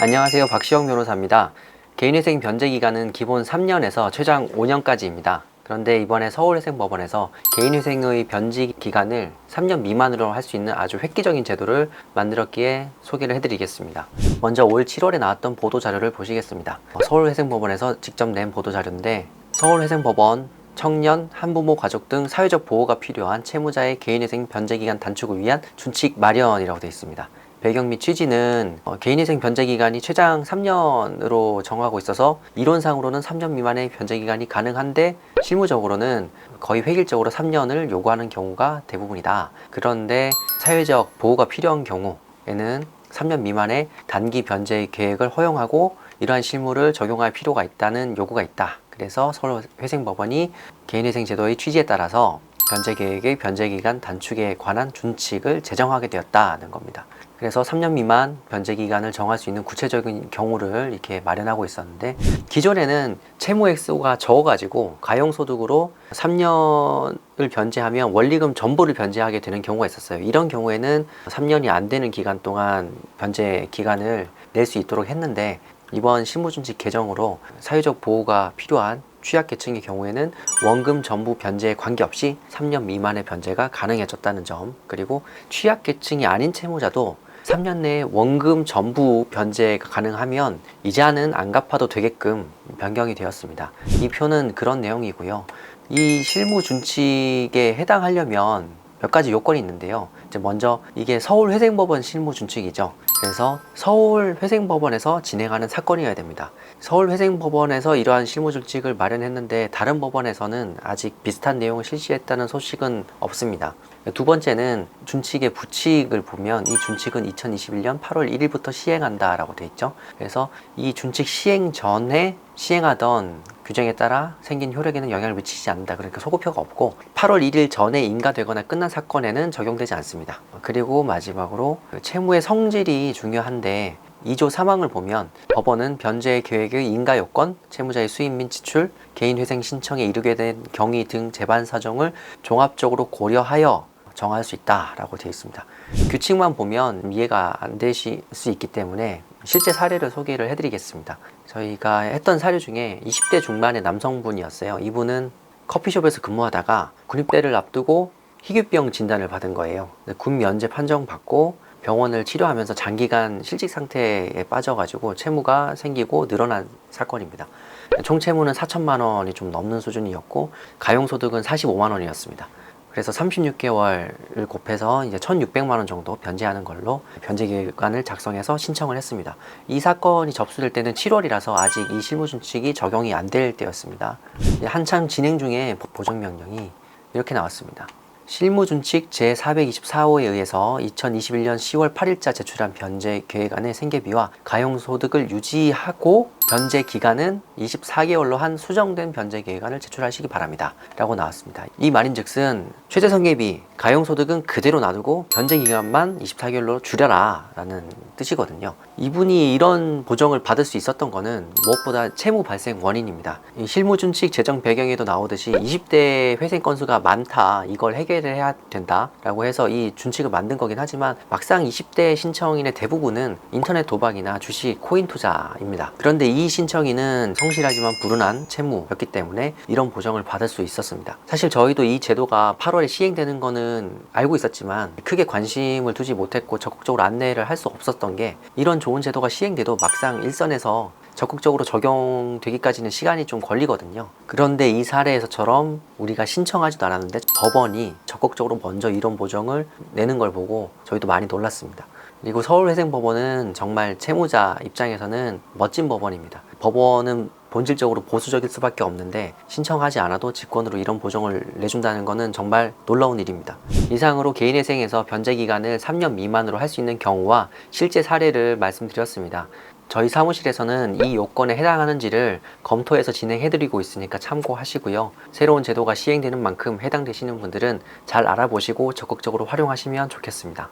안녕하세요. 박시영 변호사입니다. 개인회생 변제기간은 기본 3년에서 최장 5년까지입니다. 그런데 이번에 서울회생법원에서 개인회생의 변제기간을 3년 미만으로 할 수 있는 아주 획기적인 제도를 만들었기에 소개를 해드리겠습니다. 먼저 올 7월에 나왔던 보도자료를 보시겠습니다. 서울회생법원에서 직접 낸 보도자료인데, 서울회생법원 청년, 한부모 가족 등 사회적 보호가 필요한 채무자의 개인회생 변제기간 단축을 위한 준칙 마련이라고 되어 있습니다. 배경 및 취지는 개인회생 변제기간이 최장 3년으로 정하고 있어서 이론상으로는 3년 미만의 변제기간이 가능한데 실무적으로는 거의 획일적으로 3년을 요구하는 경우가 대부분이다. 그런데 사회적 보호가 필요한 경우에는 3년 미만의 단기 변제 계획을 허용하고 이러한 실무를 적용할 필요가 있다는 요구가 있다. 그래서 서울회생법원이 개인회생 제도의 취지에 따라서 변제계획의 변제기간 단축에 관한 준칙을 제정하게 되었다는 겁니다. 그래서 3년 미만 변제기간을 정할 수 있는 구체적인 경우를 이렇게 마련하고 있었는데, 기존에는 채무 액수가 적어가지고 가용소득으로 3년을 변제하면 원리금 전부를 변제하게 되는 경우가 있었어요. 이런 경우에는 3년이 안 되는 기간 동안 변제 기간을 낼 수 있도록 했는데, 이번 실무준칙 개정으로 사회적 보호가 필요한 취약계층의 경우에는 원금 전부 변제에 관계없이 3년 미만의 변제가 가능해졌다는 점, 그리고 취약계층이 아닌 채무자도 3년 내에 원금 전부 변제가 가능하면 이자는 안 갚아도 되게끔 변경이 되었습니다. 이 표는 그런 내용이고요. 이 실무준칙에 해당하려면 몇 가지 요건이 있는데요. 이제 먼저 이게 서울회생법원 실무준칙이죠. 그래서 서울회생법원에서 진행하는 사건이어야 됩니다. 서울회생법원에서 이러한 실무준칙을 마련했는데 다른 법원에서는 아직 비슷한 내용을 실시했다는 소식은 없습니다. 두 번째는 준칙의 부칙을 보면 이 준칙은 2021년 8월 1일부터 시행한다 라고 되어 있죠. 그래서 이 준칙 시행 전에 시행하던 규정에 따라 생긴 효력에는 영향을 미치지 않는다. 그러니까 소급효가 없고 8월 1일 전에 인가되거나 끝난 사건에는 적용되지 않습니다. 그리고 마지막으로 채무의 성질이 중요한데 2조 3항을 보면 법원은 변제 계획의 인가 요건, 채무자의 수입 및 지출, 개인회생 신청에 이르게 된 경위 등 재반 사정을 종합적으로 고려하여 정할 수 있다라고 되어 있습니다. 규칙만 보면 이해가 안 되실 수 있기 때문에 실제 사례를 소개를 해드리겠습니다. 저희가 했던 사례 중에 20대 중반의 남성분이었어요. 이분은 커피숍에서 근무하다가 군입대를 앞두고 희귀병 진단을 받은 거예요. 군 면제 판정 받고 병원을 치료하면서 장기간 실직 상태에 빠져가지고 채무가 생기고 늘어난 사건입니다. 총 채무는 4천만 원이 좀 넘는 수준이었고 가용소득은 45만 원이었습니다. 그래서 36개월을 곱해서 이제 1,600만 원 정도 변제하는 걸로 변제기간을 작성해서 신청을 했습니다. 이 사건이 접수될 때는 7월이라서 아직 이 실무준칙이 적용이 안 될 때였습니다. 한참 진행 중에 보정명령이 이렇게 나왔습니다. 실무준칙 제424호에 의해서 2021년 10월 8일자 제출한 변제계획안의 생계비와 가용소득을 유지하고 변제기간은 24개월로 한 수정된 변제계획안을 제출하시기 바랍니다 라고 나왔습니다. 이 말인즉슨 최저생계비, 가용소득은 그대로 놔두고 변제기간만 24개월로 줄여라 라는 뜻이거든요. 이분이 이런 보정을 받을 수 있었던 거는 무엇보다 채무 발생 원인입니다. 이 실무준칙 제정 배경에도 나오듯이 20대 회생 건수가 많다, 이걸 해결해야 된다 라고 해서 이 준칙을 만든 거긴 하지만 막상 20대 신청인의 대부분은 인터넷 도박이나 주식, 코인 투자입니다. 그런데 이 신청인은 성실하지만 불운한 채무였기 때문에 이런 보정을 받을 수 있었습니다. 사실 저희도 이 제도가 8월에 시행되는 거는 알고 있었지만 크게 관심을 두지 못했고 적극적으로 안내를 할 수 없었던 게, 이런 좋은 제도가 시행돼도 막상 일선에서 적극적으로 적용되기까지는 시간이 좀 걸리거든요. 그런데 이 사례에서처럼 우리가 신청하지도 않았는데 법원이 적극적으로 먼저 이런 보정을 내는 걸 보고 저희도 많이 놀랐습니다. 그리고 서울회생법원은 정말 채무자 입장에서는 멋진 법원입니다. 법원은 본질적으로 보수적일 수밖에 없는데 신청하지 않아도 직권으로 이런 보정을 내준다는 것은 정말 놀라운 일입니다. 이상으로 개인회생에서 변제기간을 3년 미만으로 할 수 있는 경우와 실제 사례를 말씀드렸습니다. 저희 사무실에서는 이 요건에 해당하는지를 검토해서 진행해드리고 있으니까 참고하시고요. 새로운 제도가 시행되는 만큼 해당되시는 분들은 잘 알아보시고 적극적으로 활용하시면 좋겠습니다.